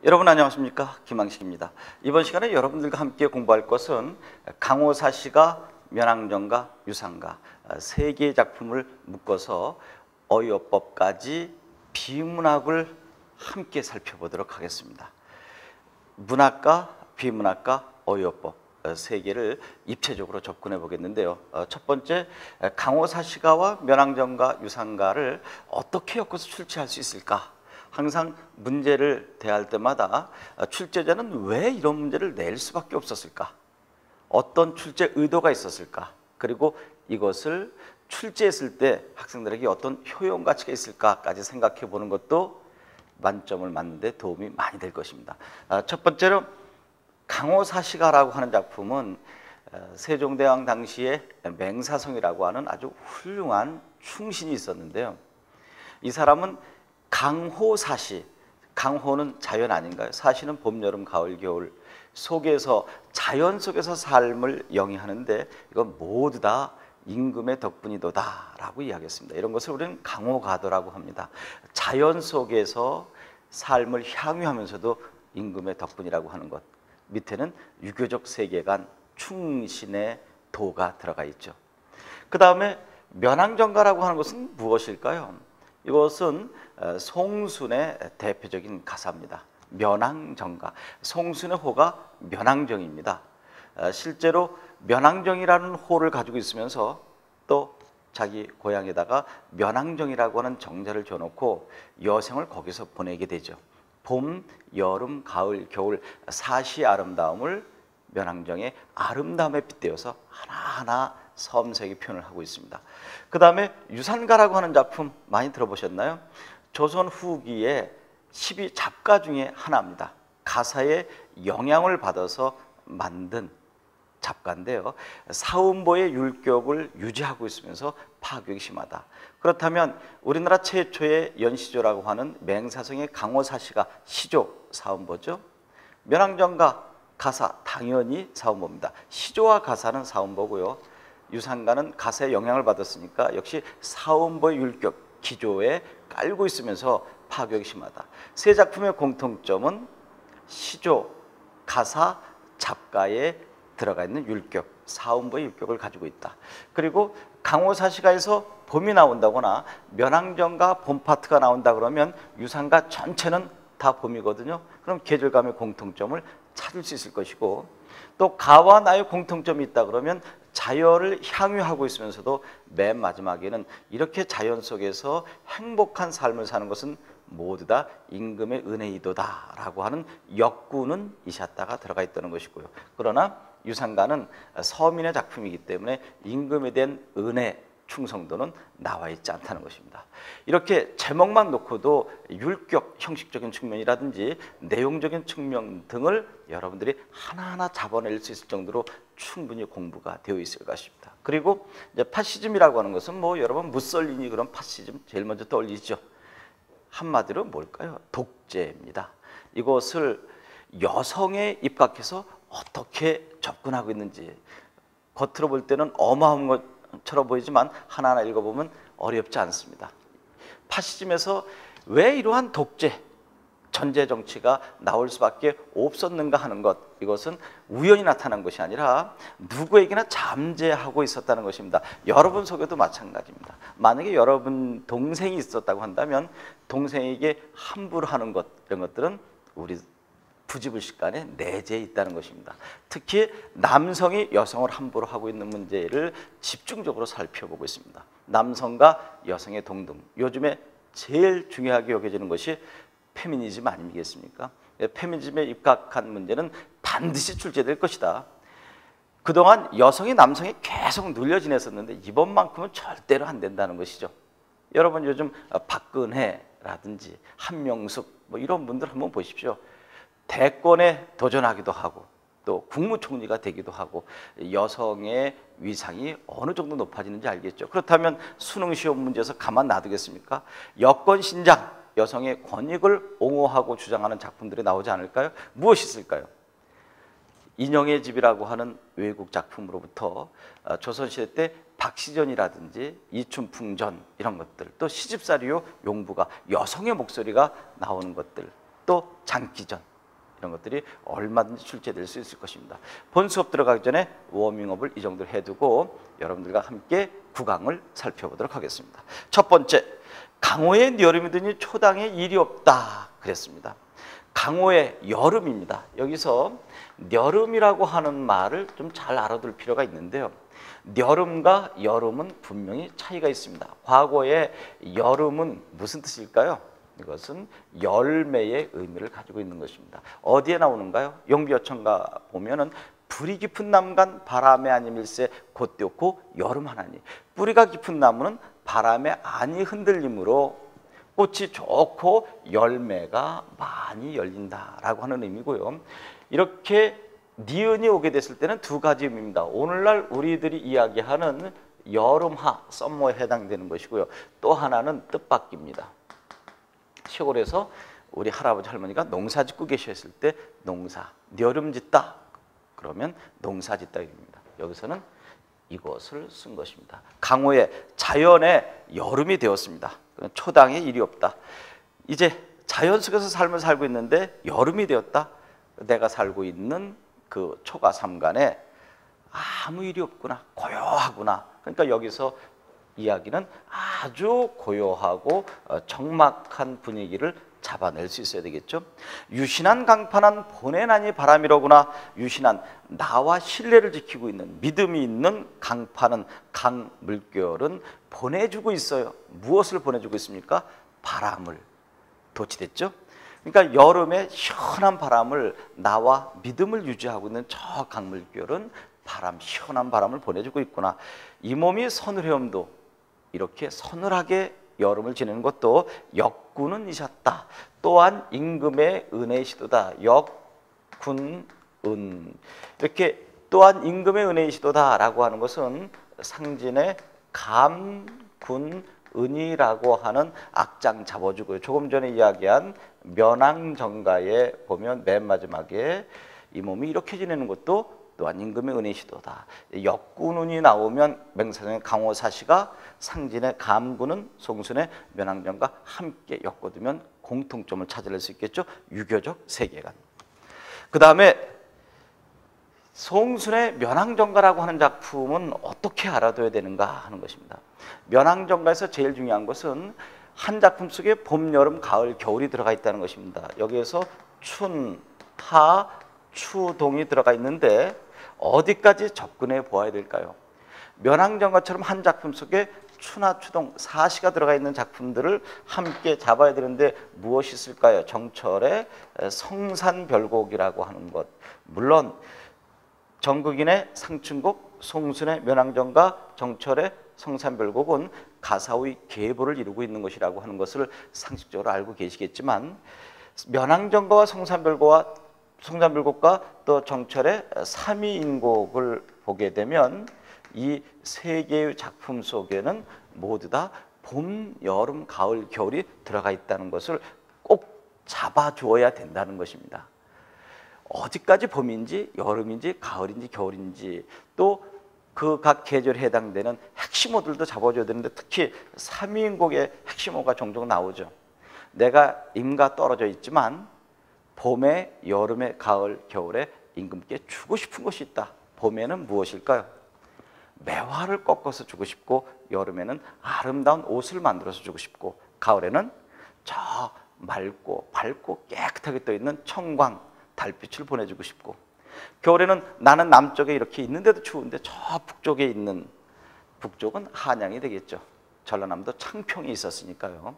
여러분 안녕하십니까? 김항식입니다. 이번 시간에 여러분들과 함께 공부할 것은 강호사시가 면왕정가, 유상가 세 개의 작품을 묶어서 어휘어법까지 비문학을 함께 살펴보도록 하겠습니다. 문학과 비문학과 어휘어법 세 개를 입체적으로 접근해 보겠는데요. 첫 번째, 강호사시가와 면왕정가, 유상가를 어떻게 엮어서 출제할 수 있을까? 항상 문제를 대할 때마다 출제자는 왜 이런 문제를 낼 수밖에 없었을까? 어떤 출제 의도가 있었을까? 그리고 이것을 출제했을 때 학생들에게 어떤 효용 가치가 있을까까지 생각해 보는 것도 만점을 맞는 데 도움이 많이 될 것입니다. 첫 번째로 강호사시가라고 하는 작품은 세종대왕 당시에 맹사성이라고 하는 아주 훌륭한 충신이 있었는데요. 이 사람은 강호사시, 강호는 자연 아닌가요? 사시는 봄, 여름, 가을, 겨울 속에서 자연 속에서 삶을 영위하는데 이건 모두 다 임금의 덕분이도다 라고 이야기했습니다. 이런 것을 우리는 강호가도라고 합니다. 자연 속에서 삶을 향유하면서도 임금의 덕분이라고 하는 것, 밑에는 유교적 세계관, 충신의 도가 들어가 있죠. 그 다음에 면왕정가라고 하는 것은 무엇일까요? 이것은 송순의 대표적인 가사입니다. 면왕정가, 송순의 호가 면왕정입니다. 실제로 면왕정이라는 호를 가지고 있으면서 또 자기 고향에다가 면왕정이라고 하는 정자를 줘놓고 여생을 거기서 보내게 되죠. 봄, 여름, 가을, 겨울 사시 아름다움을 면왕정의 아름다움에 빗대어서 하나하나 섬세하게 표현을 하고 있습니다. 그 다음에 유상가라고 하는 작품 많이 들어보셨나요? 조선 후기의 12잡가 중에 하나입니다. 가사의 영향을 받아서 만든 잡가인데요. 사음보의 율격을 유지하고 있으면서 파격이 심하다. 그렇다면 우리나라 최초의 연시조라고 하는 맹사성의 강호사시가 시조 사음보죠. 면왕정가 가사 당연히 사음보입니다. 시조와 가사는 사음보고요. 유상가는 가사에 영향을 받았으니까 역시 사음보의 율격 기조에 깔고 있으면서 파격이 심하다. 세 작품의 공통점은 시조, 가사, 잡가에 들어가 있는 율격, 사음보의 율격을 가지고 있다. 그리고 강호사시가에서 봄이 나온다거나 면왕정가 봄 파트가 나온다 그러면 유상가 전체는 다 봄이거든요. 그럼 계절감의 공통점을 찾을 수 있을 것이고, 또 가와 나의 공통점이 있다 그러면 자연을 향유하고 있으면서도 맨 마지막에는 이렇게 자연 속에서 행복한 삶을 사는 것은 모두 다 임금의 은혜이도다 라고 하는 역구는 이 샷다가 들어가 있다는 것이고요. 그러나 유상가는 서민의 작품이기 때문에 임금에 대한 은혜, 충성도는 나와 있지 않다는 것입니다. 이렇게 제목만 놓고도 율격, 형식적인 측면이라든지 내용적인 측면 등을 여러분들이 하나하나 잡아낼 수 있을 정도로 충분히 공부가 되어 있을 것입니다. 그리고 이제 파시즘이라고 하는 것은 뭐 여러분 무솔리니 그런 파시즘 제일 먼저 떠올리죠. 한마디로 뭘까요? 독재입니다. 이것을 여성에 입각해서 어떻게 접근하고 있는지 겉으로 볼 때는 어마어마한 것처럼 보이지만 하나하나 읽어보면 어렵지 않습니다. 파시즘에서 왜 이러한 독재, 전제 정치가 나올 수밖에 없었는가 하는 것, 이것은 우연히 나타난 것이 아니라 누구에게나 잠재하고 있었다는 것입니다. 여러분 속에도 마찬가지입니다. 만약에 여러분 동생이 있었다고 한다면 동생에게 함부로 하는 것, 이런 것들은 우리 부지불식간에 내재해 있다는 것입니다. 특히 남성이 여성을 함부로 하고 있는 문제를 집중적으로 살펴보고 있습니다. 남성과 여성의 동등, 요즘에 제일 중요하게 여겨지는 것이 페미니즘 아니겠습니까? 페미니즘에 입각한 문제는 반드시 출제될 것이다. 그동안 여성이 남성이 계속 눌려 지냈었는데 이번만큼은 절대로 안 된다는 것이죠. 여러분 요즘 박근혜라든지 한명숙 뭐 이런 분들 한번 보십시오. 대권에 도전하기도 하고 또 국무총리가 되기도 하고 여성의 위상이 어느 정도 높아지는지 알겠죠. 그렇다면 수능 시험 문제에서 가만 놔두겠습니까? 여권 신장, 여성의 권익을 옹호하고 주장하는 작품들이 나오지 않을까요? 무엇이 있을까요? 인형의 집이라고 하는 외국 작품으로부터 조선시대 때 박시전이라든지 이춘풍전 이런 것들, 또 시집살이요 용부가 여성의 목소리가 나오는 것들, 또 장기전, 이런 것들이 얼마든지 출제될 수 있을 것입니다. 본 수업 들어가기 전에 워밍업을 이 정도로 해두고 여러분들과 함께 구강을 살펴보도록 하겠습니다. 첫 번째, 강호의 여름이 드니 초당에 일이 없다 그랬습니다. 강호의 여름입니다. 여기서 여름이라고 하는 말을 좀 잘 알아둘 필요가 있는데요. 여름과 여름은 분명히 차이가 있습니다. 과거의 여름은 무슨 뜻일까요? 이것은 열매의 의미를 가지고 있는 것입니다. 어디에 나오는가요? 용비어천가 보면은 뿌리 깊은 나무간 바람에 아니밀세 곧되었고 여름 하나니. 뿌리가 깊은 나무는 바람에 아니 흔들림으로 꽃이 좋고 열매가 많이 열린다라고 하는 의미고요. 이렇게 니은이 오게 됐을 때는 두 가지 의미입니다. 오늘날 우리들이 이야기하는 여름하, 썸머에 해당되는 것이고요. 또 하나는 뜻밖입니다. 시골에서 우리 할아버지 할머니가 농사 짓고 계셨을 때 농사, 여름 짓다 그러면 농사 짓다 입니다. 여기서는 이것을 쓴 것입니다. 강호의 자연의 여름이 되었습니다. 초당에 일이 없다. 이제 자연 속에서 삶을 살고 있는데 여름이 되었다. 내가 살고 있는 그 초가 삼간에 아무 일이 없구나, 고요하구나. 그러니까 여기서 이야기는 아주 고요하고 적막한 분위기를 잡아낼 수 있어야 되겠죠. 유신한 강판한 보내나니 바람이로구나. 유신한 나와 신뢰를 지키고 있는 믿음이 있는 강판은 강 물결은 보내주고 있어요. 무엇을 보내주고 있습니까? 바람을. 도치됐죠? 그러니까 여름에 시원한 바람을 나와 믿음을 유지하고 있는 저 강물결은 바람, 시원한 바람을 보내주고 있구나. 이 몸이 서늘해옴도 이렇게 서늘하게 여름을 지내는 것도 역군은 이셨다. 또한 임금의 은혜이시도다. 역군 은 이렇게 또한 임금의 은혜이시도다라고 하는 것은 상진의 감군 은이라고 하는 악장 잡아주고요. 조금 전에 이야기한 면왕정가에 보면 맨 마지막에 이 몸이 이렇게 지내는 것도 또한 임금의 은혜시도다. 역군운이 나오면 맹사정의 강호사시가 상진의 감군은 송순의 면왕정과 함께 엮어두면 공통점을 찾아낼 수 있겠죠. 유교적 세계관. 그 다음에 송순의 면왕정가라고 하는 작품은 어떻게 알아둬야 되는가 하는 것입니다. 면왕정가에서 제일 중요한 것은 한 작품 속에 봄, 여름, 가을, 겨울이 들어가 있다는 것입니다. 여기에서 춘, 하, 추, 동이 들어가 있는데 어디까지 접근해 보아야 될까요? 면왕정가처럼 한 작품 속에 추나 추동, 사시가 들어가 있는 작품들을 함께 잡아야 되는데 무엇이 있을까요? 정철의 성산별곡이라고 하는 것. 물론 정극인의 상춘곡, 송순의 면왕정가, 정철의 성산별곡은 가사의 계보를 이루고 있는 것이라고 하는 것을 상식적으로 알고 계시겠지만 면왕정가와 성산별곡과 또 정철의 삼위인곡을 보게 되면 이 세 개의 작품 속에는 모두 다 봄, 여름, 가을, 겨울이 들어가 있다는 것을 꼭 잡아주어야 된다는 것입니다. 어디까지 봄인지 여름인지 가을인지 겨울인지 또 그 각 계절에 해당되는 핵심어들도 잡아줘야 되는데 특히 삼위인곡의 핵심어가 종종 나오죠. 내가 임과 떨어져 있지만 봄에, 여름에, 가을, 겨울에 임금께 주고 싶은 것이 있다. 봄에는 무엇일까요? 매화를 꺾어서 주고 싶고 여름에는 아름다운 옷을 만들어서 주고 싶고 가을에는 저 맑고 밝고 깨끗하게 떠있는 청광, 달빛을 보내주고 싶고 겨울에는 나는 남쪽에 이렇게 있는데도 추운데 저 북쪽에 있는 북쪽은 한양이 되겠죠. 전라남도 창평이 있었으니까요.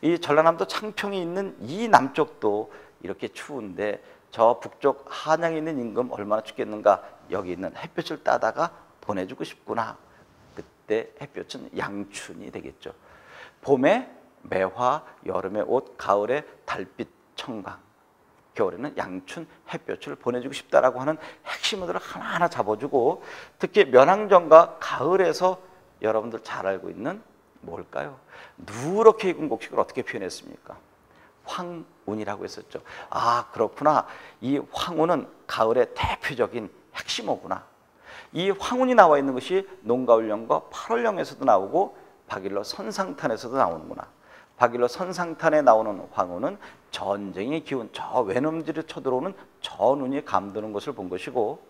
이 전라남도 창평이 있는 이 남쪽도 이렇게 추운데 저 북쪽 한양에 있는 임금 얼마나 춥겠는가. 여기 있는 햇볕을 따다가 보내주고 싶구나. 그때 햇볕은 양춘이 되겠죠. 봄에 매화, 여름에 옷, 가을에 달빛, 청광, 겨울에는 양춘, 햇볕을 보내주고 싶다라고 하는 핵심들을 하나하나 잡아주고 특히 면왕정가 가을에서 여러분들 잘 알고 있는 뭘까요? 누렇게 익은 곡식을 어떻게 표현했습니까? 황운이라고 했었죠. 아, 그렇구나. 이 황운은 가을의 대표적인 핵심어구나. 이 황운이 나와 있는 것이 농가을령과 8월령에서도 나오고 박일러 선상탄에서도 나오는구나. 박일로 선상탄에 나오는 황후는 전쟁의 기운, 저 외놈들이 쳐들어오는 저 눈이 감도는 것을 본 것이고,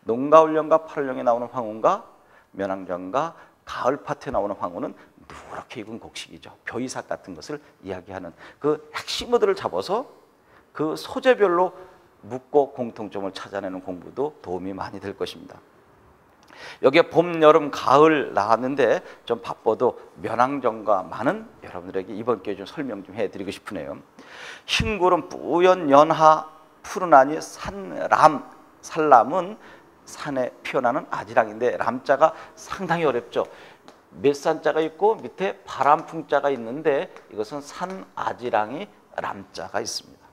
농가훈련과 팔월령에 나오는 황후가 면왕정과 가을 파트에 나오는 황후는 누렇게 입은 곡식이죠. 벼이삭 같은 것을 이야기하는 그 핵심어들을 잡아서 그 소재별로 묻고 공통점을 찾아내는 공부도 도움이 많이 될 것입니다. 여기에 봄, 여름, 가을 나왔는데 좀 바빠도 면왕정과 많은 여러분들에게 이번 기회에 좀 설명 좀 해드리고 싶으네요. 흰구름 뿌연 연하 푸른 하니 산람, 산람은 산에 피어나는 아지랑인데 람자가 상당히 어렵죠. 몇 산자가 있고 밑에 바람풍자가 있는데 이것은 산아지랑이 람자가 있습니다.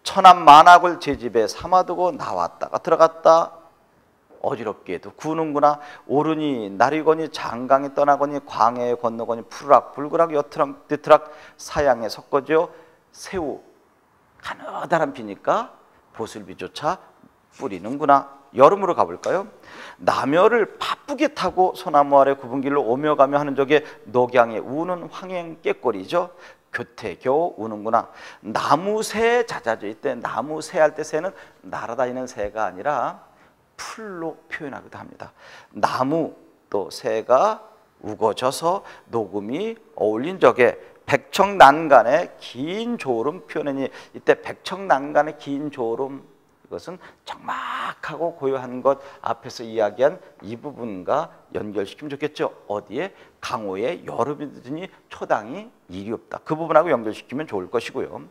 천암 만악을 제 집에 삼아두고 나왔다가 들어갔다 어지럽게도 구는구나. 오르니 나리거니 장강에 떠나거니 광해에 건너거니 푸르락 불그락 여트락 뒤트락 사양에 섞어져 새우 가느다란 비니까 보슬비조차 뿌리는구나. 여름으로 가볼까요? 나묘를 바쁘게 타고 소나무 아래 굽은 길로 오며 가며 하는 적에 녹양에 우는 황행 꾀꼬리죠. 교태 겨우 우는구나. 나무새 잦아져 있대. 나무새 할 때 새는 날아다니는 새가 아니라 풀로 표현하기도 합니다. 나무 또 새가 우거져서 녹음이 어울린 적에 백청난간의 긴 졸음 표현이니, 이때 백청난간의 긴 졸음, 이것은 적막하고 고요한 것, 앞에서 이야기한 이 부분과 연결시키면 좋겠죠. 어디에? 강호의 여름이 늦으니 초당이 일이 없다. 그 부분하고 연결시키면 좋을 것이고요.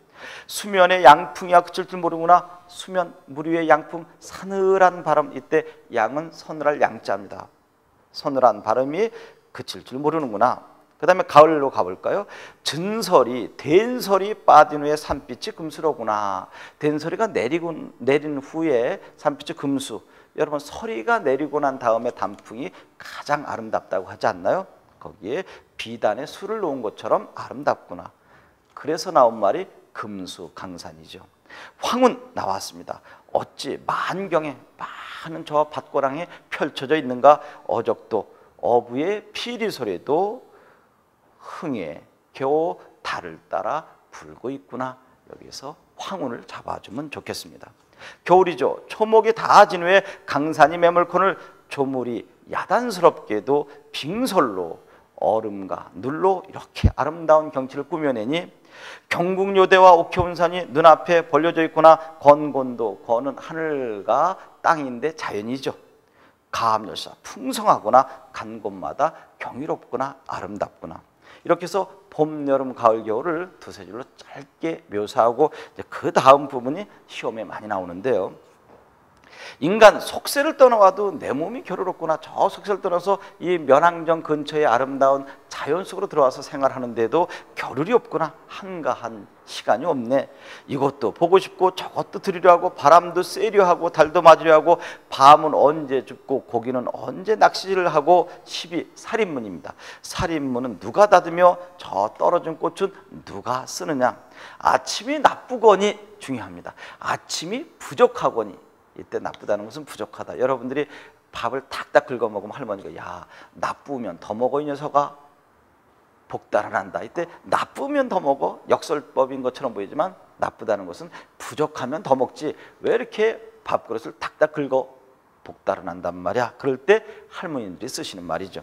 수면의 양풍이야 그칠 줄 모르구나. 수면, 물 위의 양풍, 서늘한 바람. 이때 양은 서늘할 양자입니다. 서늘한 바람이 그칠 줄 모르는구나. 그 다음에 가을로 가볼까요? 전설이, 된설이 빠진 후에 산빛이 금수로구나. 된설이가 내린 후에 산빛이 금수. 여러분, 서리가 내리고 난 다음에 단풍이 가장 아름답다고 하지 않나요? 거기에 비단에 술을 놓은 것처럼 아름답구나. 그래서 나온 말이 금수강산이죠. 황운 나왔습니다. 어찌 만경에 많은 저 밭고랑에 펼쳐져 있는가. 어적도 어부의 피리 소리도 흥에 겨우 달을 따라 불고 있구나. 여기서 황운을 잡아주면 좋겠습니다. 겨울이죠. 초목이 다 진 후에 강산이 매물코늘 조물이 야단스럽게도 빙설로 얼음과 눌로 이렇게 아름다운 경치를 꾸며내니, 경국요대와 옥혜운산이 눈앞에 벌려져 있구나. 건곤도, 건은 하늘과 땅인데 자연이죠. 가압열사 풍성하구나. 간 곳마다 경이롭구나. 아름답구나. 이렇게 해서 봄, 여름, 가을, 겨울을 두세 줄로 짧게 묘사하고, 이제 그 다음 부분이 시험에 많이 나오는데요. 인간 속세를 떠나와도 내 몸이 겨루롭구나. 저 속세를 떠나서 이 면왕정 근처의 아름다운 자연 속으로 들어와서 생활하는데도 겨를이 없구나. 한가한 시간이 없네. 이것도 보고 싶고 저것도 들으려 하고 바람도 쐬려 하고 달도 맞으려 하고 밤은 언제 줍고 고기는 언제 낚시를 하고. 12. 살인문입니다. 살인문은 누가 다듬며 저 떨어진 꽃은 누가 쓰느냐. 아침이 나쁘거니 중요합니다. 아침이 부족하거니. 이때 나쁘다는 것은 부족하다. 여러분들이 밥을 탁탁 긁어 먹으면 할머니가 야 나쁘면 더 먹어 이 녀석아. 복달아난다. 이때 나쁘면 더 먹어. 역설법인 것처럼 보이지만 나쁘다는 것은 부족하면 더 먹지. 왜 이렇게 밥그릇을 탁탁 긁어 복달아난단 말이야. 그럴 때 할머니들이 쓰시는 말이죠.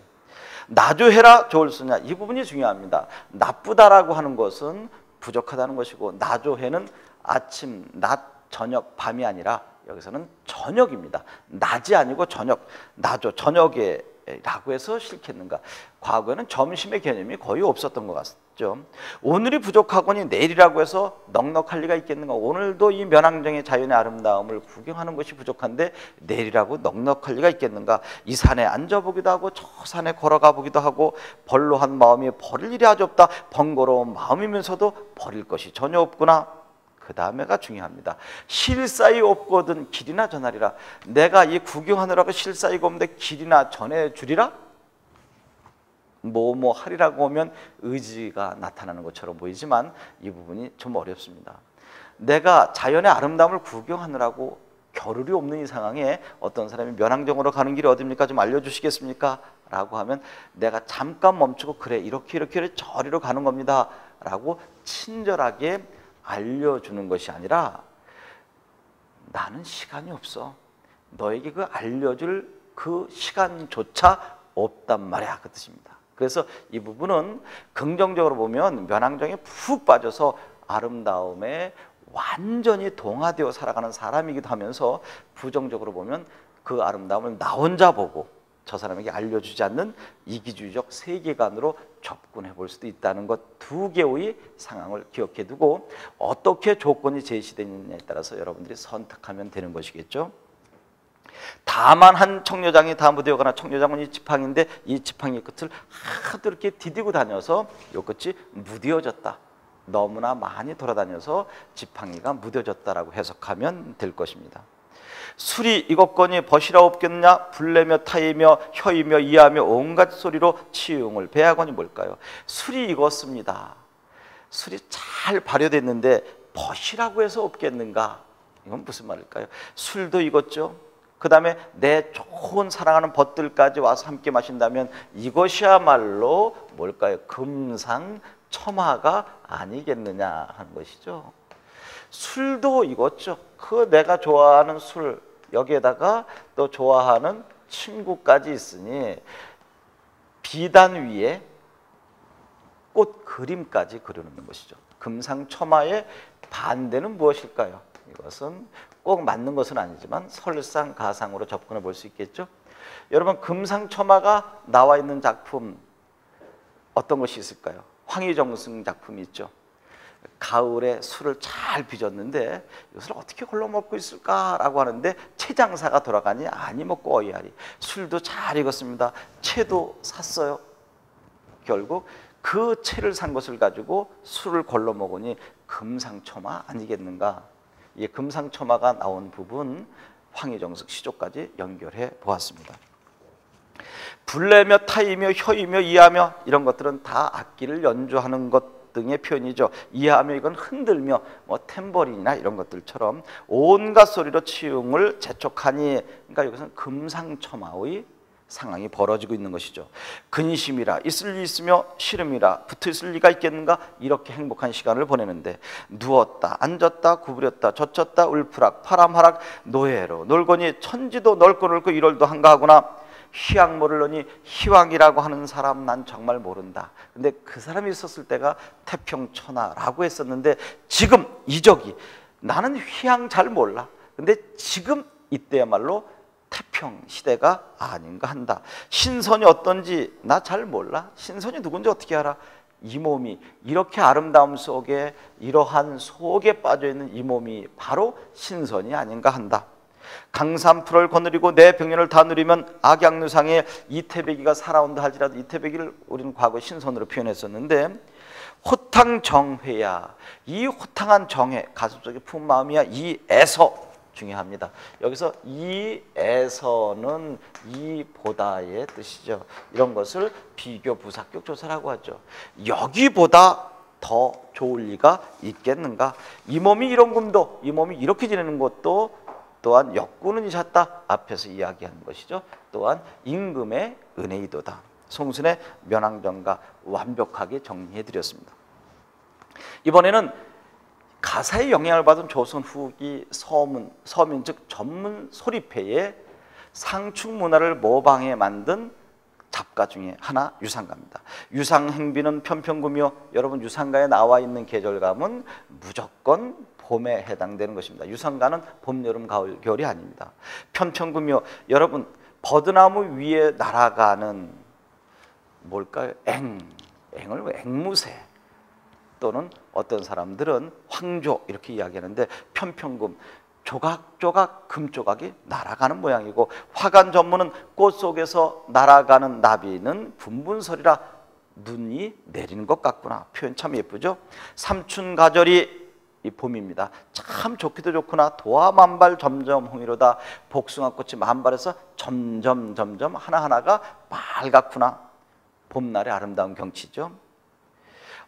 나조해라 좋을 수냐. 이 부분이 중요합니다. 나쁘다라고 하는 것은 부족하다는 것이고, 나조해는 아침, 낮, 저녁, 밤이 아니라 여기서는 저녁입니다. 낮이 아니고 저녁. 나조, 저녁에 라고 해서 싫겠는가. 과거에는 점심의 개념이 거의 없었던 것 같죠. 오늘이 부족하거니 내일이라고 해서 넉넉할 리가 있겠는가. 오늘도 이 면왕정의 자연의 아름다움을 구경하는 것이 부족한데 내일이라고 넉넉할 리가 있겠는가. 이 산에 앉아보기도 하고 저 산에 걸어가 보기도 하고, 벌로한 마음이 버릴 일이 아주 없다. 번거로운 마음이면서도 버릴 것이 전혀 없구나. 그 다음에가 중요합니다. 실사이 없거든 길이나 전하리라. 내가 이 구경하느라고 실사이가 없는데 길이나 전해주리라? 뭐뭐 하리라고 하면 의지가 나타나는 것처럼 보이지만 이 부분이 좀 어렵습니다. 내가 자연의 아름다움을 구경하느라고 겨를이 없는 이 상황에 어떤 사람이 면왕정으로 가는 길이 어딥니까? 좀 알려주시겠습니까? 라고 하면 내가 잠깐 멈추고 그래 이렇게 저리로 가는 겁니다 라고 친절하게 알려주는 것이 아니라 나는 시간이 없어. 너에게 그 알려줄 그 시간조차 없단 말이야. 그 뜻입니다. 그래서 이 부분은 긍정적으로 보면 면왕정에 푹 빠져서 아름다움에 완전히 동화되어 살아가는 사람이기도 하면서 부정적으로 보면 그 아름다움을 나 혼자 보고 저 사람에게 알려주지 않는 이기주의적 세계관으로 접근해 볼 수도 있다는 것, 두 개의 상황을 기억해 두고 어떻게 조건이 제시되느냐에 따라서 여러분들이 선택하면 되는 것이겠죠. 다만 한 청려장이 다 무뎌가나, 청려장은 이 지팡이인데 이 지팡이 끝을 하도 이렇게 디디고 다녀서 이 끝이 무뎌졌다. 너무나 많이 돌아다녀서 지팡이가 무뎌졌다라고 해석하면 될 것입니다. 술이 이것거니 벗이라 없겠냐. 불내며 타이며 혀이며 이하며 온갖 소리로 치용을 배하거니 뭘까요? 술이 익었습니다. 술이 잘 발효됐는데 벗이라고 해서 없겠는가? 이건 무슨 말일까요? 술도 익었죠. 그 다음에 내 좋은 사랑하는 벗들까지 와서 함께 마신다면 이것이야말로 뭘까요? 금상첨화가 아니겠느냐 하는 것이죠. 술도 익었죠. 그 내가 좋아하는 술, 여기에다가 또 좋아하는 친구까지 있으니 비단 위에 꽃 그림까지 그려놓는 것이죠. 금상첨화의 반대는 무엇일까요? 이것은 꼭 맞는 것은 아니지만 설상가상으로 접근해 볼 수 있겠죠. 여러분, 금상첨화가 나와 있는 작품 어떤 것이 있을까요? 황희정승 작품이 있죠. 가을에 술을 잘 빚었는데 이것을 어떻게 걸러 먹고 있을까라고 하는데 채장사가 돌아가니 아니 먹고 어이하리. 술도 잘 익었습니다. 채도 샀어요. 결국 그 채를 산 것을 가지고 술을 걸러 먹으니 금상첨화 아니겠는가. 이 금상첨화가 나온 부분 황희정석 시조까지 연결해 보았습니다. 불내며 타이며 혀이며 이하며 이런 것들은 다 악기를 연주하는 것 등의 표현이죠. 이하며 이건 흔들며 뭐 탬버린이나 이런 것들처럼 온갖 소리로 치용을 재촉하니, 그러니까 여기서는 금상첨화의 상황이 벌어지고 있는 것이죠. 근심이라 있을 리 있으며 싫음이라 붙어 있을 리가 있겠는가. 이렇게 행복한 시간을 보내는데 누웠다 앉았다 구부렸다 젖혔다 울프락 파람하락 노예로 놀거니 천지도 넓고 넓고 이럴도 한가하구나. 희왕 모르려니 희왕이라고 하는 사람 난 정말 모른다. 근데 그 사람이 있었을 때가 태평천하라고 했었는데 지금 이적이 나는 희왕 잘 몰라. 근데 지금 이때야말로 태평 시대가 아닌가 한다. 신선이 어떤지 나 잘 몰라. 신선이 누군지 어떻게 알아? 이 몸이 이렇게 아름다움 속에 이러한 속에 빠져있는 이 몸이 바로 신선이 아닌가 한다. 강산풀을 거느리고 내 병년을 다 누리면 악양누상에 이태백이가 살아온다 할지라도, 이태백이를 우리는 과거 신선으로 표현했었는데 호탕정회야. 이 호탕한 정회, 가슴속에 품 마음이야. 이 애서 중요합니다. 여기서 이 애서는 이보다의 뜻이죠. 이런 것을 비교 부사격 조사라고 하죠. 여기보다 더 좋을 리가 있겠는가. 이 몸이 이런 꿈도, 이 몸이 이렇게 지내는 것도 또한 역구는 이셨다. 앞에서 이야기한 것이죠. 또한 임금의 은혜이도다. 송순의 면왕정가 완벽하게 정리해드렸습니다. 이번에는 가사의 영향을 받은 조선 후기 서민 즉 전문 소리패의 상축 문화를 모방해 만든 작가 중에 하나 유상가입니다. 유상행비는 편편구며, 여러분 유상가에 나와 있는 계절감은 무조건 봄에 해당되는 것입니다. 유상가는 봄, 여름, 가을, 겨울이 아닙니다. 편편구며, 여러분 버드나무 위에 날아가는 뭘까요? 앵을 왜 앵무새 또는 어떤 사람들은 황조 이렇게 이야기하는데 편편금, 조각조각 금조각이 날아가는 모양이고, 화관 전문은 꽃 속에서 날아가는 나비는 분분설이라 눈이 내리는 것 같구나. 표현 참 예쁘죠? 삼춘가절이 이 봄입니다. 참 좋기도 좋구나. 도화만발 점점 홍이로다. 복숭아꽃이 만발해서 점점 하나하나가 빨갛구나. 봄날의 아름다운 경치죠.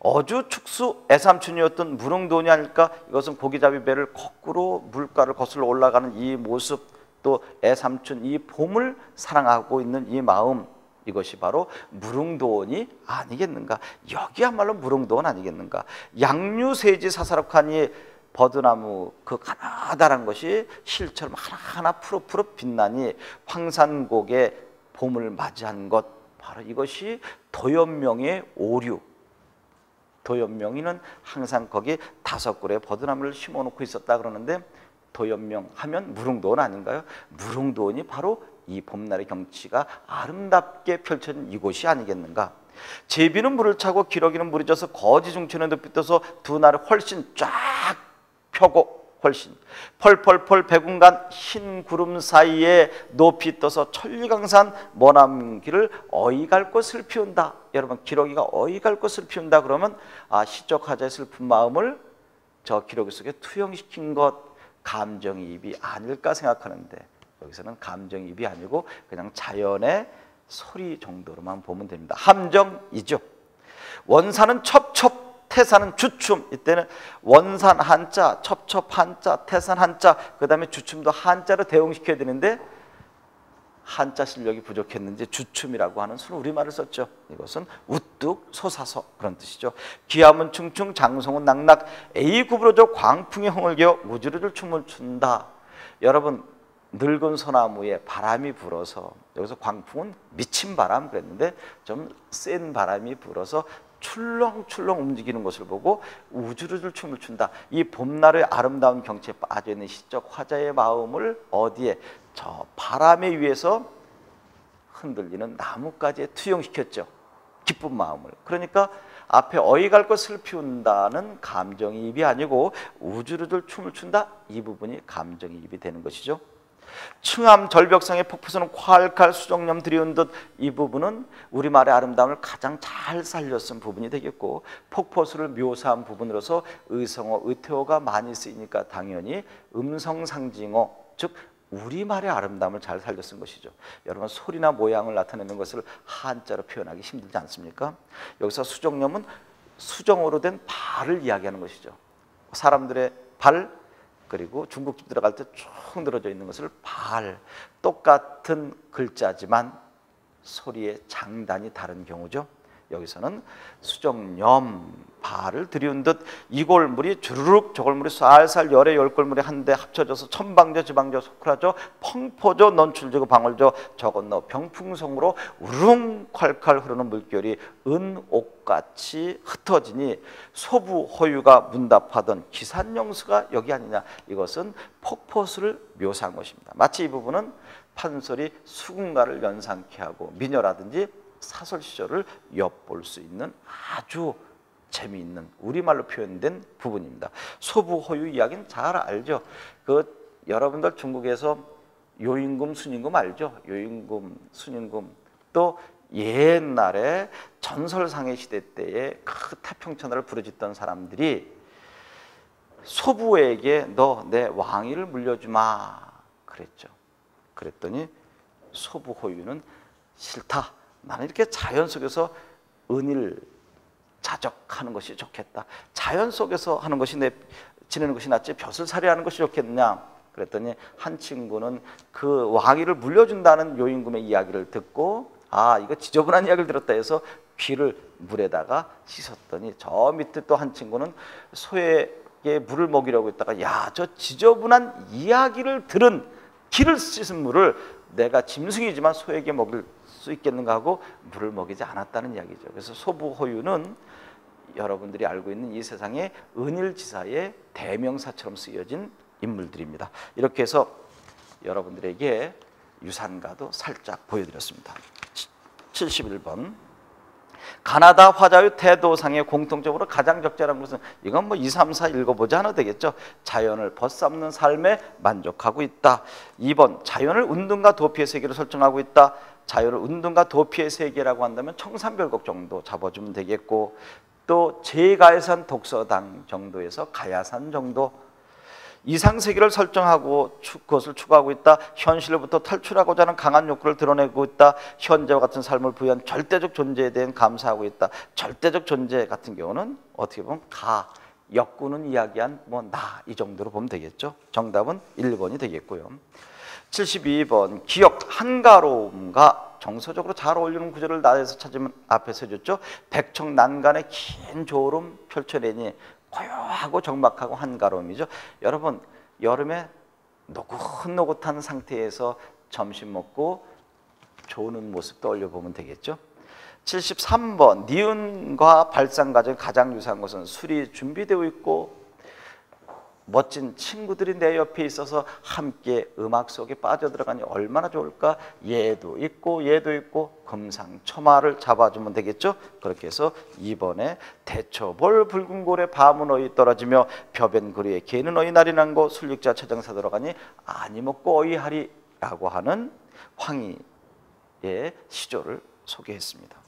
어주 축수 애삼춘이었던 무릉도원이 아닐까. 이것은 고기잡이 배를 거꾸로 물가를 거슬러 올라가는 이 모습, 또 애삼춘 이 봄을 사랑하고 있는 이 마음, 이것이 바로 무릉도원이 아니겠는가? 여기야말로 무릉도원 아니겠는가? 양류세지 사사롭하니 버드나무 그 가나다란 것이 실처럼 하나하나 푸릇푸릇 빛나니 황산곡의 봄을 맞이한 것, 바로 이것이 도연명의 오류. 도연명이는 항상 거기 5그루의 버드나무를 심어놓고 있었다 그러는데, 도연명 하면 무릉도원 아닌가요? 무릉도원이 바로 이 봄날의 경치가 아름답게 펼쳐진 이곳이 아니겠는가? 제비는 물을 차고 기러기는 물이 져서 거지 중천에 높이 떠서 두 날을 훨씬 쫙 펴고 훨씬 펄펄펄 백운간 흰 구름 사이에 높이 떠서 천리강산 머나먼 길을 어이갈 꽃을 피운다. 여러분, 기러기가 어이갈 꽃을 피운다 그러면 시적하자의 슬픈 마음을 저 기러기 속에 투영시킨 것, 감정이입이 아닐까 생각하는데, 여기서는 감정이입이 아니고 그냥 자연의 소리 정도로만 보면 됩니다. 함정이죠. 원산은 첩첩, 태산은 주춤. 이때는 원산 한자, 첩첩 한자, 태산 한자, 그 다음에 주춤도 한자로 대응시켜야 되는데 한자 실력이 부족했는지 주춤이라고 하는 순 우리말을 썼죠. 이것은 우뚝 솟아서 그런 뜻이죠. 기암은 충충, 장송은 낙낙, 에이 구부러져 광풍이 흥을 겨워 우주를 춤을 춘다. 여러분, 늙은 소나무에 바람이 불어서, 여기서 광풍은 미친 바람 그랬는데 좀 센 바람이 불어서 출렁출렁 움직이는 것을 보고 우주를 춤을 춘다. 이 봄날의 아름다운 경치에 빠져있는 시적 화자의 마음을 어디에? 저 바람에 의해서 흔들리는 나뭇가지에 투영시켰죠. 기쁜 마음을. 그러니까 앞에 어이갈 것을 피운다는 감정이입이 아니고 우주를 춤을 춘다, 이 부분이 감정이입이 되는 것이죠. 층암 절벽상의 폭포수는 콸콸 수정염 들이운 듯, 이 부분은 우리말의 아름다움을 가장 잘 살렸은 부분이 되겠고, 폭포수를 묘사한 부분으로서 의성어, 의태어가 많이 쓰이니까 당연히 음성상징어, 즉 우리말의 아름다움을 잘 살렸은 것이죠. 여러분, 소리나 모양을 나타내는 것을 한자로 표현하기 힘들지 않습니까? 여기서 수정염은 수정어로 된 발을 이야기하는 것이죠. 사람들의 발, 그리고 중국집 들어갈 때 쭉 늘어져 있는 것을 발, 똑같은 글자지만 소리의 장단이 다른 경우죠. 여기서는 수정염, 발을 들이운 듯 이골물이 주르륵 저골물이 쌀쌀 열의 열골물이 한데 합쳐져서 천방저 지방저 소크라져 펑포져 넌출지고 방울져 저건너 병풍성으로 우릉 콸콸 흐르는 물결이 은옥같이 흩어지니 소부호유가 문답하던 기산영수가 여기 아니냐. 이것은 폭포수를 묘사한 것입니다. 마치 이 부분은 판소리 수군가를 연상케 하고 미녀라든지 사설 시절을 엿볼 수 있는 아주 재미있는 우리말로 표현된 부분입니다. 소부호유 이야기는 잘 알죠. 여러분들 중국에서 요임금, 순임금 알죠? 요임금, 순임금. 또 옛날에 전설상의 시대 때에 그 태평천하를 부르짖던 사람들이 소부에게 너 내 왕위를 물려주마 그랬죠. 그랬더니 소부호유는 싫다. 나는 이렇게 자연 속에서 은일 자적하는 것이 좋겠다. 자연 속에서 하는 것이 지내는 것이 낫지 벼슬 살이하는 것이 좋겠느냐. 그랬더니 한 친구는 그 왕위를 물려준다는 요임금의 이야기를 듣고 이거 지저분한 이야기를 들었다 해서 귀를 물에다가 씻었더니 저 밑에 또 한 친구는 소에게 물을 먹이려고 했다가 저 지저분한 이야기를 들은 귀를 씻은 물을 내가 짐승이지만 소에게 먹일 수 있겠는가 하고 물을 먹이지 않았다는 이야기죠. 그래서 소부호유는 여러분들이 알고 있는 이 세상의 은일지사의 대명사처럼 쓰여진 인물들입니다. 이렇게 해서 여러분들에게 유산가도 살짝 보여드렸습니다. 71번 가나다 화자의 태도상의 공통적으로 가장 적절한 것은, 이건 2, 3, 4 읽어보지 않아도 되겠죠. 자연을 벗삼는 삶에 만족하고 있다. 2번 자연을 운동과 도피의 세계로 설정하고 있다. 자연을 운동과 도피의 세계라고 한다면 청산별곡 정도 잡아주면 되겠고, 또 제가야산 독서당 정도에서 가야산 정도, 이상세계를 설정하고 그것을 추구하고 있다. 현실로부터 탈출하고자 하는 강한 욕구를 드러내고 있다. 현재와 같은 삶을 부여한 절대적 존재에 대한 감사하고 있다. 절대적 존재 같은 경우는 어떻게 보면 역구는 이야기한 나 이 정도로 보면 되겠죠. 정답은 1번이 되겠고요. 72번 기억 한가로움과 정서적으로 잘 어울리는 구절을 나에서 찾으면 앞에서 해줬죠. 백청난간의 긴 조름 펼쳐내니 고요하고 적막하고 한가로움이죠. 여러분, 여름에 노긋노긋한 상태에서 점심 먹고 조는 모습 떠올려 보면 되겠죠. 73번, 니은과 발상 과정에 가장 유사한 것은 술이 준비되어 있고 멋진 친구들이 내 옆에 있어서 함께 음악 속에 빠져들어가니 얼마나 좋을까. 얘도 있고 얘도 있고 금상첨화를 잡아주면 되겠죠. 그렇게 해서 2번에 대처볼 붉은 골에 밤은 어이 떨어지며 벼변 그루에 개는 어이 날이 난고 술육자 처정사 들어가니 아니 먹고 어이하리 라고 하는 황희의 시조를 소개했습니다.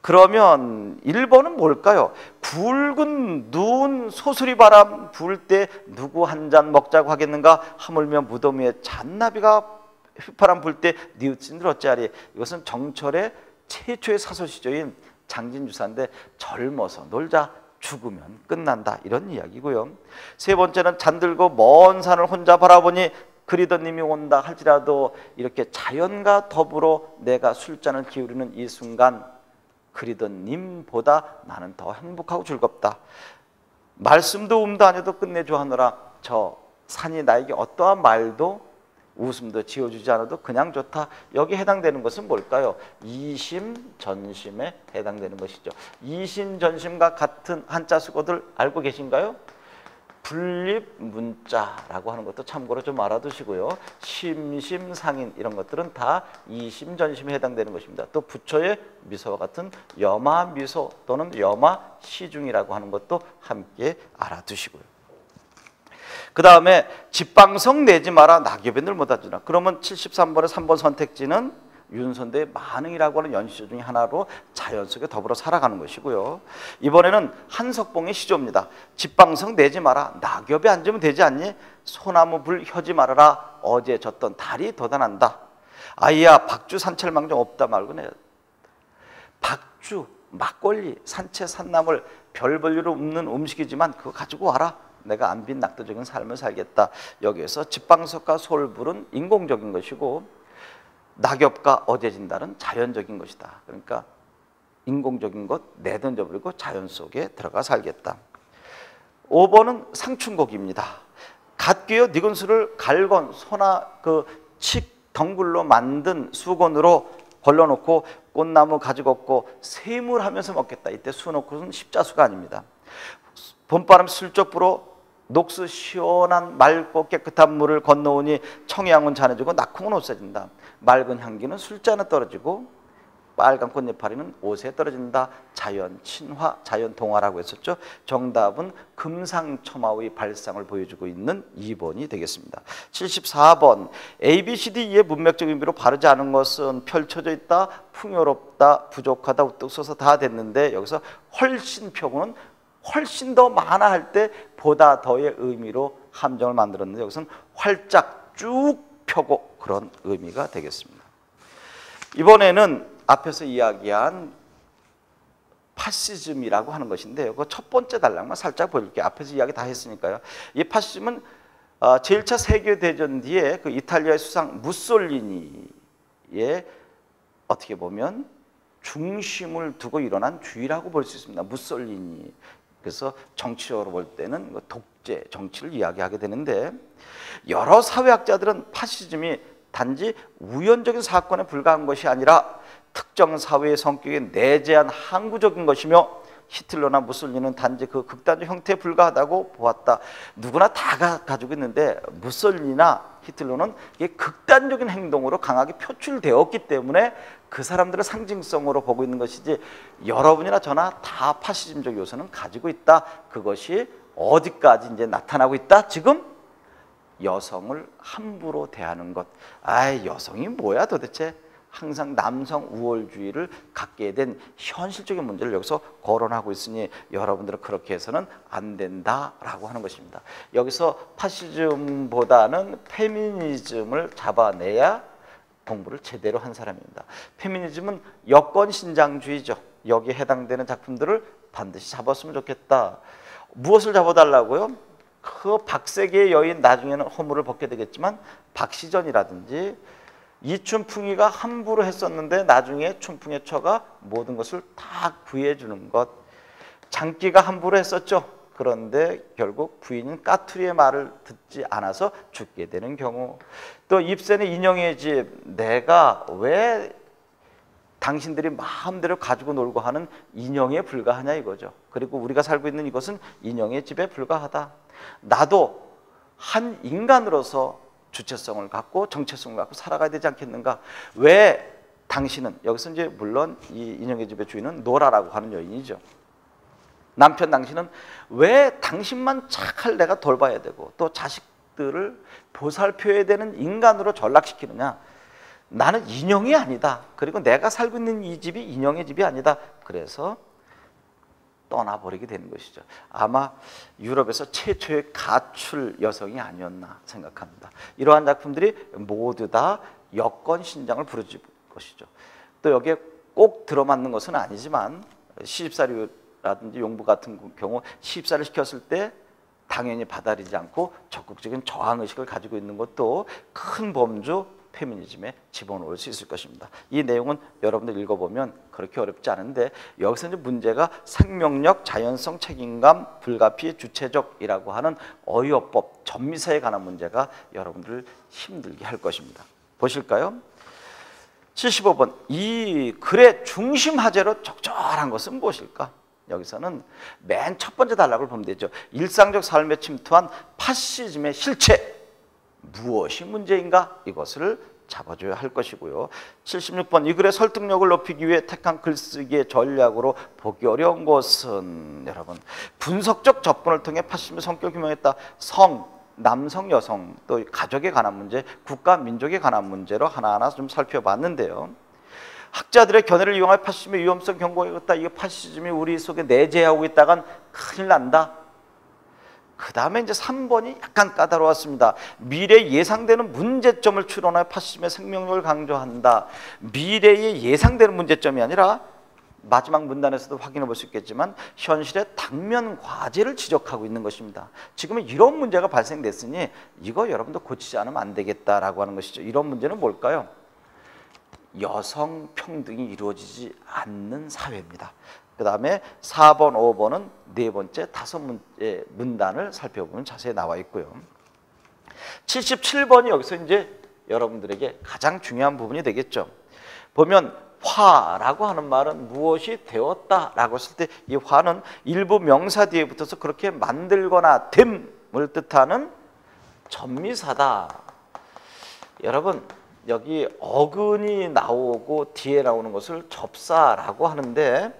그러면 1번은 뭘까요? 붉은 눈 소수리 바람 불 때 누구 한 잔 먹자고 하겠는가. 하물며 무덤 위에 잔나비가 휘파람 불 때 뉘우친들 어찌하리. 이것은 정철의 최초의 사소시조인 장진주사인데 젊어서 놀자 죽으면 끝난다 이런 이야기고요. 세 번째는 잠들고 먼 산을 혼자 바라보니 그리던 님이 온다 할지라도 이렇게 자연과 더불어 내가 술잔을 기울이는 이 순간 그리던 님보다 나는 더 행복하고 즐겁다. 말씀도 음도 아니어도 끝내줘 하노라. 저 산이 나에게 어떠한 말도 웃음도 지어주지 않아도 그냥 좋다. 여기에 해당되는 것은 뭘까요? 이심전심에 해당되는 것이죠. 이심전심과 같은 한자 수거들 알고 계신가요? 분립문자라고 하는 것도 참고로 좀 알아두시고요. 심심상인 이런 것들은 다 이심전심에 해당되는 것입니다. 또 부처의 미소와 같은 여마미소 또는 여마시중이라고 하는 것도 함께 알아두시고요. 그 다음에 집방성 내지 마라 낙엽에 늘 못하주나. 그러면 73번의 3번 선택지는 윤선대의 만흥이라고 하는 연시조 중에 하나로 자연 속에 더불어 살아가는 것이고요. 이번에는 한석봉의 시조입니다. 집방성 내지 마라 낙엽에 앉으면 되지 않니. 소나무 불 혀지 말아라 어제 졌던 달이 돋아난다. 아이야 박주 산철망정 없다 말고네. 박주 막걸리 산채 산나물 별 볼일로 없는 음식이지만 그거 가지고 와라. 내가 안 빈 낙도적인 삶을 살겠다. 여기에서 집방석과 솔불은 인공적인 것이고 낙엽과 어제진 달은 자연적인 것이다. 그러니까 인공적인 것 내던져버리고 자연 속에 들어가 살겠다. 5번은 상춘곡입니다. 갓귀어 늙은 술을 갈건 소나 칡 덩굴로 만든 수건으로 걸러놓고 꽃나무 가지 걷고 세물하면서 먹겠다. 이때 수 놓고는 십자수가 아닙니다. 봄바람 슬쩍 불어 녹수 시원한 맑고 깨끗한 물을 건너오니 청양은 잔해지고 낙홍은 없어진다. 맑은 향기는 술잔에 떨어지고 빨간 꽃잎파리는 옷에 떨어진다. 자연 친화, 자연 동화라고 했었죠. 정답은 금상첨화의 발상을 보여주고 있는 2번이 되겠습니다. 74번 ABCD의 문맥적 의미로 바르지 않은 것은 펼쳐져 있다, 풍요롭다, 부족하다, 우뚝 서서 다 됐는데 여기서 훨씬 표구는 훨씬 더 많아 할 때 보다 더의 의미로 함정을 만들었는데 여기서는 활짝 쭉 펴고 그런 의미가 되겠습니다. 이번에는 앞에서 이야기한 파시즘이라고 하는 것인데 그 첫 번째 단락만 살짝 보여줄게요. 앞에서 이야기 다 했으니까요. 이 파시즘은 제1차 세계대전 뒤에 그 이탈리아의 수상 무솔리니의 어떻게 보면 중심을 두고 일어난 주의라고 볼 수 있습니다. 무솔리니. 그래서 정치적으로 볼 때는 독재 정치를 이야기하게 되는데 여러 사회학자들은 파시즘이 단지 우연적인 사건에 불과한 것이 아니라 특정 사회의 성격에 내재한 항구적인 것이며 히틀러나 무솔리니는 단지 그 극단적 형태에 불과하다고 보았다. 누구나 다 가지고 있는데 무솔리니나 히틀러는 이게 극단적인 행동으로 강하게 표출되었기 때문에 그 사람들의 상징성으로 보고 있는 것이지 여러분이나 저나 다 파시즘적 요소는 가지고 있다. 그것이 어디까지 이제 나타나고 있다. 지금 여성을 함부로 대하는 것. 아이 여성이 뭐야 도대체. 항상 남성 우월주의를 갖게 된 현실적인 문제를 여기서 거론하고 있으니 여러분들은 그렇게 해서는 안 된다라고 하는 것입니다. 여기서 파시즘보다는 페미니즘을 잡아내야 공부를 제대로 한 사람입니다. 페미니즘은 여권 신장주의죠. 여기에 해당되는 작품들을 반드시 잡았으면 좋겠다. 무엇을 잡아달라고요? 그 박세계의 여인 나중에는 허물을 벗게 되겠지만 박시전이라든지 이춘풍이가 함부로 했었는데 나중에 춘풍의 처가 모든 것을 다 구해주는 것. 장기가 함부로 했었죠. 그런데 결국 부인은 까투리의 말을 듣지 않아서 죽게 되는 경우. 또 입센의 인형의 집, 내가 왜 당신들이 마음대로 가지고 놀고 하는 인형에 불과하냐 이거죠. 그리고 우리가 살고 있는 이것은 인형의 집에 불과하다. 나도 한 인간으로서 주체성을 갖고 정체성을 갖고 살아가야 되지 않겠는가. 왜 당신은, 여기서 이제 물론 이 인형의 집의 주인은 노라라고 하는 여인이죠. 남편 당신은 왜 당신만 착할 내가 돌봐야 되고 또 자식들을 보살펴야 되는 인간으로 전락시키느냐. 나는 인형이 아니다. 그리고 내가 살고 있는 이 집이 인형의 집이 아니다. 그래서 떠나버리게 되는 것이죠. 아마 유럽에서 최초의 가출 여성이 아니었나 생각합니다. 이러한 작품들이 모두 다 여권 신장을 부르짖을 것이죠. 또 여기에 꼭 들어맞는 것은 아니지만 시집살이라든지 용부 같은 경우 시집살이를 시켰을 때 당연히 받아들이지 않고 적극적인 저항의식을 가지고 있는 것도 큰 범주 페미니즘에 집어넣을 수 있을 것입니다. 이 내용은 여러분들 읽어보면 그렇게 어렵지 않은데 여기서 이제 문제가 생명력, 자연성, 책임감, 불가피, 주체적이라고 하는 어휘어법, 전미사에 관한 문제가 여러분들을 힘들게 할 것입니다. 보실까요? 75번, 이 글의 중심 화제로 적절한 것은 무엇일까? 여기서는 맨 첫 번째 단락을 보면 되죠. 일상적 삶에 침투한 파시즘의 실체, 무엇이 문제인가? 이것을 잡아줘야 할 것이고요. 76번, 이 글의 설득력을 높이기 위해 택한 글쓰기의 전략으로 보기 어려운 것은, 여러분, 분석적 접근을 통해 파시즘의 성격을 규명했다. 성, 남성, 여성, 또 가족에 관한 문제, 국가, 민족에 관한 문제로 하나하나 좀 살펴봤는데요. 학자들의 견해를 이용해 파시즘의 위험성 경고하겠다. 이거 파시즘이 우리 속에 내재하고 있다간 큰일 난다. 그 다음에 이제 3번이 약간 까다로웠습니다. 미래에 예상되는 문제점을 추론하여 파시즘의 생명력을 강조한다. 미래에 예상되는 문제점이 아니라 마지막 문단에서도 확인해 볼 수 있겠지만 현실의 당면 과제를 지적하고 있는 것입니다. 지금은 이런 문제가 발생됐으니 이거 여러분도 고치지 않으면 안 되겠다라고 하는 것이죠. 이런 문제는 뭘까요? 여성 평등이 이루어지지 않는 사회입니다. 그 다음에 4번, 5번은 네 번째, 다섯 문제 문단을 살펴보면 자세히 나와 있고요. 77번이 여기서 이제 여러분들에게 가장 중요한 부분이 되겠죠. 보면 화라고 하는 말은 무엇이 되었다라고 했을 때 이 화는 일부 명사 뒤에 붙어서 그렇게 만들거나 됨을 뜻하는 전미사다. 여러분, 여기 어근이 나오고 뒤에 나오는 것을 접사라고 하는데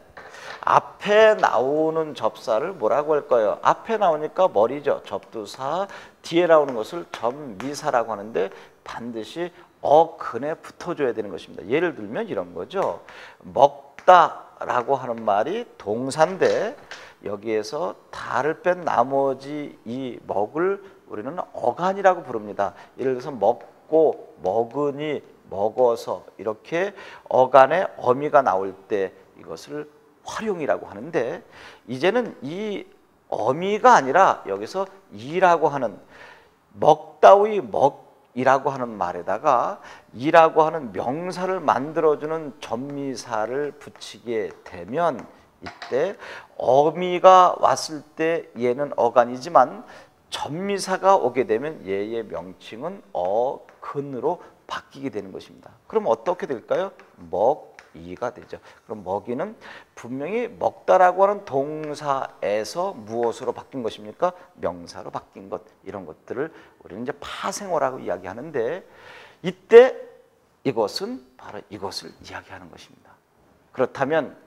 앞에 나오는 접사를 뭐라고 할까요? 앞에 나오니까 머리죠. 접두사. 뒤에 나오는 것을 전미사라고 하는데 반드시 어근에 붙어줘야 되는 것입니다. 예를 들면 이런 거죠. 먹다라고 하는 말이 동사인데 여기에서 다를 뺀 나머지 이 먹을 우리는 어간이라고 부릅니다. 예를 들어서 먹고, 먹으니, 먹어서 이렇게 어간에 어미가 나올 때 이것을 활용이라고 하는데 이제는 이 어미가 아니라 여기서 이라고 하는 먹다의 먹이라고 하는 말에다가 이라고 하는 명사를 만들어주는 전미사를 붙이게 되면 이때 어미가 왔을 때 얘는 어간이지만 전미사가 오게 되면 얘의 명칭은 어근으로 바뀌게 되는 것입니다. 그럼 어떻게 될까요? 먹이가 되죠. 그럼 먹이는 분명히 먹다라고 하는 동사에서 무엇으로 바뀐 것입니까? 명사로 바뀐 것. 이런 것들을 우리는 이제 파생어라고 이야기하는데 이때 이것은 바로 이것을 이야기하는 것입니다. 그렇다면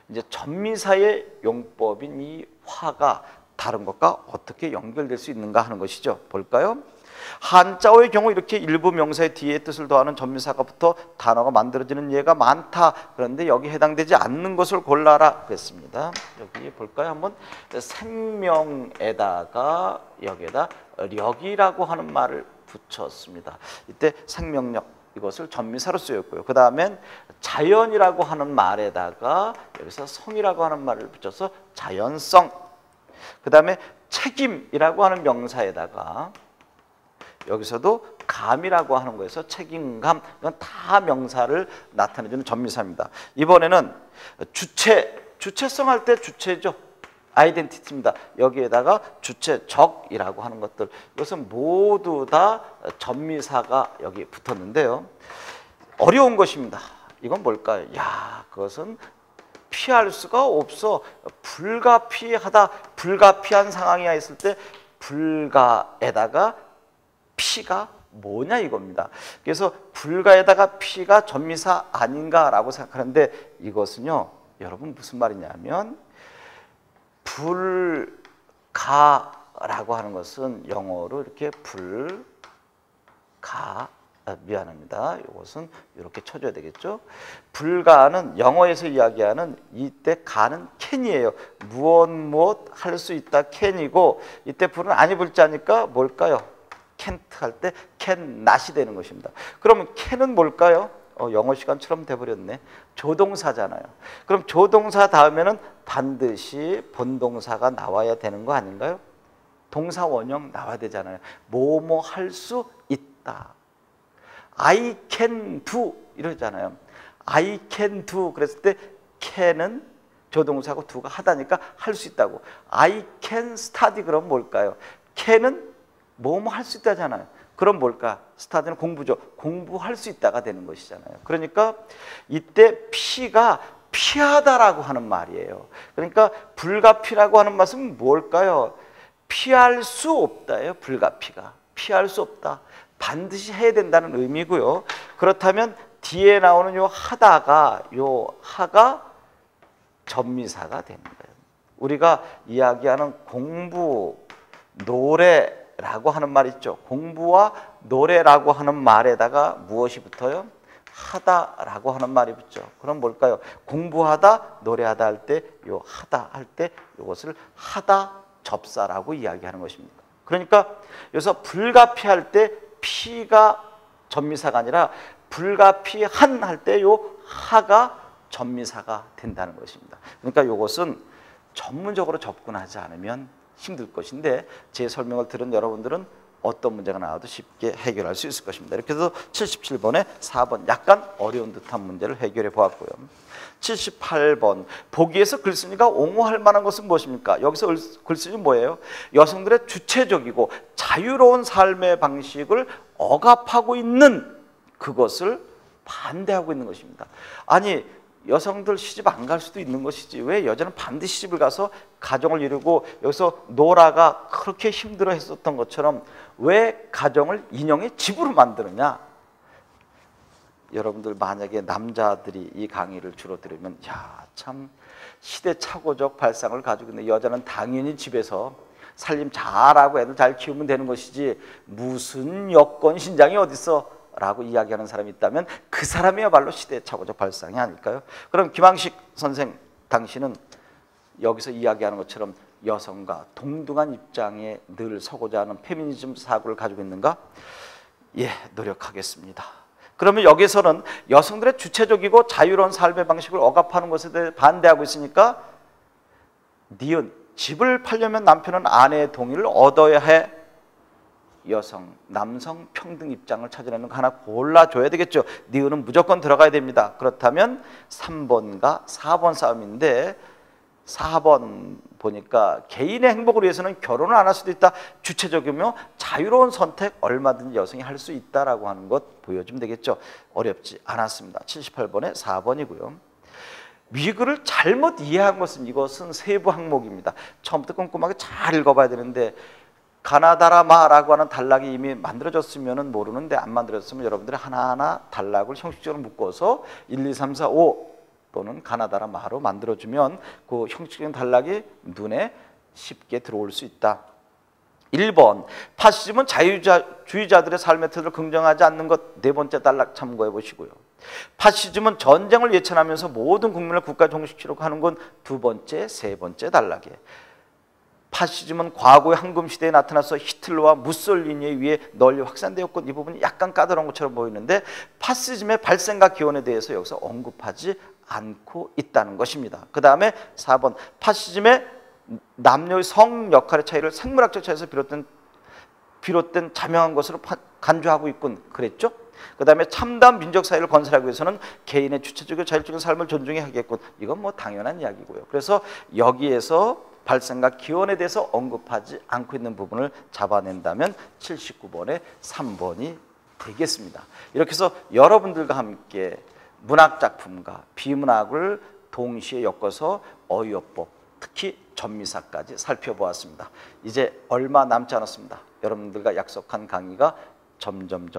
이제 전미사의 용법인 이 화가 다른 것과 어떻게 연결될 수 있는가 하는 것이죠. 볼까요? 한자어의 경우 이렇게 일부 명사의 뒤에 뜻을 더하는 전미사가 붙어 단어가 만들어지는 예가 많다. 그런데 여기 해당되지 않는 것을 골라라 그랬습니다. 여기 볼까요? 한번 생명에다가 여기에다 력이라고 하는 말을 붙였습니다. 이때 생명력 이것을 전미사로 쓰였고요. 그 다음엔 자연이라고 하는 말에다가 여기서 성이라고 하는 말을 붙여서 자연성. 그 다음에 책임이라고 하는 명사에다가 여기서도 감이라고 하는 거에서 책임감, 이건 다 명사를 나타내주는 전미사입니다. 이번에는 주체성 할 때 주체죠. 아이덴티티입니다. 여기에다가 주체적이라고 하는 것들, 이것은 모두 다 전미사가 여기 붙었는데요. 어려운 것입니다. 이건 뭘까요? 야, 그것은 피할 수가 없어. 불가피하다. 불가피한 상황이 있을 때 불가에다가 피가 뭐냐 이겁니다. 그래서 불가에다가 피가 전미사 아닌가라고 생각하는데, 이것은요, 여러분 무슨 말이냐면, 불가라고 하는 것은 영어로 이렇게 미안합니다. 이것은 이렇게 쳐줘야 되겠죠. 불가는 영어에서 이야기하는 이때 가는 캔이에요. 무엇 할 수 있다 캔이고, 이때 불은 안 입을 자니까 뭘까요? can't 할 때 can not이 되는 것입니다. 그러면 can은 뭘까요? 영어 시간처럼 돼버렸네. 조동사잖아요. 그럼 조동사 다음에는 반드시 본동사가 나와야 되는 거 아닌가요? 동사 원형 나와야 되잖아요. 뭐뭐 할 수 있다. I can do 이러잖아요. I can do 그랬을 때 can은 조동사고 do가 하다니까 할 수 있다고. I can study 그럼 뭘까요? can은 뭐뭐 할 수 있다잖아요. 그럼 뭘까? 스타디는 공부죠. 공부할 수 있다가 되는 것이잖아요. 그러니까 이때 피가 피하다라고 하는 말이에요. 그러니까 불가피라고 하는 말은 뭘까요? 피할 수 없다예요. 불가피가 피할 수 없다. 반드시 해야 된다는 의미고요. 그렇다면 뒤에 나오는 요 하다가 요 하가 전미사가 되는 거예요. 우리가 이야기하는 공부, 노래라고 하는 말 있죠. 공부와 노래라고 하는 말에다가 무엇이 붙어요? 하다라고 하는 말이 붙죠. 그럼 뭘까요? 공부하다, 노래하다 할 때 요 하다 할 때 이것을 하다 접사라고 이야기하는 것입니다. 그러니까 여기서 불가피할 때 피가 전미사가 아니라 불가피한 할 때 요 하가 전미사가 된다는 것입니다. 그러니까 이것은 전문적으로 접근하지 않으면 힘들 것인데, 제 설명을 들은 여러분들은 어떤 문제가 나와도 쉽게 해결할 수 있을 것입니다. 이렇게 해서 77번에 4번 약간 어려운 듯한 문제를 해결해 보았고요. 78번 보기에서 글쓴이가 옹호할 만한 것은 무엇입니까? 여기서 글쓴이 뭐예요? 여성들의 주체적이고 자유로운 삶의 방식을 억압하고 있는 그것을 반대하고 있는 것입니다. 아니, 여성들 시집 안 갈 수도 있는 것이지 왜 여자는 반드시 시집을 가서 가정을 이루고, 여기서 노라가 그렇게 힘들어 했었던 것처럼 왜 가정을 인형의 집으로 만드느냐? 여러분들 만약에 남자들이 이 강의를 주로 들으면 야, 참 시대착오적 발상을 가지고 있는, 여자는 당연히 집에서 살림 잘하고 애들 잘 키우면 되는 것이지 무슨 여건 신장이 어딨어? 라고 이야기하는 사람이 있다면 그 사람이야말로 시대착오적 발상이 아닐까요? 그럼 김항식 선생, 당신은 여기서 이야기하는 것처럼 여성과 동등한 입장에 늘 서고자 하는 페미니즘 사고를 가지고 있는가? 예, 노력하겠습니다. 그러면 여기서는 여성들의 주체적이고 자유로운 삶의 방식을 억압하는 것에 대해 반대하고 있으니까, 니은 집을 팔려면 남편은 아내의 동의를 얻어야 해. 여성, 남성 평등 입장을 찾아내는 거 하나 골라줘야 되겠죠. 니은은 무조건 들어가야 됩니다. 그렇다면 3번과 4번 싸움인데, 4번 보니까 개인의 행복을 위해서는 결혼을 안 할 수도 있다. 주체적이며 자유로운 선택 얼마든지 여성이 할 수 있다라고 하는 것 보여주면 되겠죠. 어렵지 않았습니다. 78번에 4번이고요. 위글을 잘못 이해한 것은, 이것은 세부 항목입니다. 처음부터 꼼꼼하게 잘 읽어봐야 되는데, 가나다라마라고 하는 단락이 이미 만들어졌으면 모르는데, 안 만들어졌으면 여러분들이 하나하나 단락을 형식적으로 묶어서 1, 2, 3, 4, 5 또는 가나다라마로 만들어주면 그 형식적인 단락이 눈에 쉽게 들어올 수 있다. 1번 파시즘은 자유주의자들의 삶의 태도를 긍정하지 않는 것. 네 번째 단락 참고해 보시고요. 파시즘은 전쟁을 예찬하면서 모든 국민을 국가 종식시키려고 하는 건 두 번째, 세 번째 단락이에요. 파시즘은 과거의 황금시대에 나타나서 히틀러와 무솔리니에 의해 널리 확산되었고, 이 부분이 약간 까다로운 것처럼 보이는데 파시즘의 발생과 기원에 대해서 여기서 언급하지 않고 있다는 것입니다. 그 다음에 4번 파시즘의 남녀의 성 역할의 차이를 생물학적 차이에서 비롯된 비롯된 자명한 것으로 간주하고 있군 그랬죠. 그 다음에 참다운 민족 사회를 건설하기 위해서는 개인의 주체적이고 자율적인 삶을 존중해야 하겠군. 이건 뭐 당연한 이야기고요. 그래서 여기에서 발생과 기원에 대해서 언급하지 않고 있는 부분을 잡아낸다면 79번의 3번이 되겠습니다. 이렇게 해서 여러분들과 함께 문학작품과 비문학을 동시에 엮어서 어휘어법, 특히 전미사까지 살펴보았습니다. 이제 얼마 남지 않았습니다. 여러분들과 약속한 강의가 점점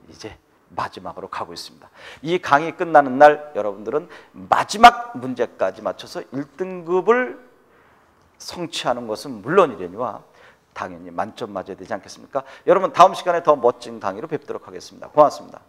이제 마지막으로 가고 있습니다. 이 강의 끝나는 날 여러분들은 마지막 문제까지 맞춰서 1등급을 성취하는 것은 물론이려니와 당연히 만점 맞아야 되지 않겠습니까? 여러분 다음 시간에 더 멋진 강의로 뵙도록 하겠습니다. 고맙습니다.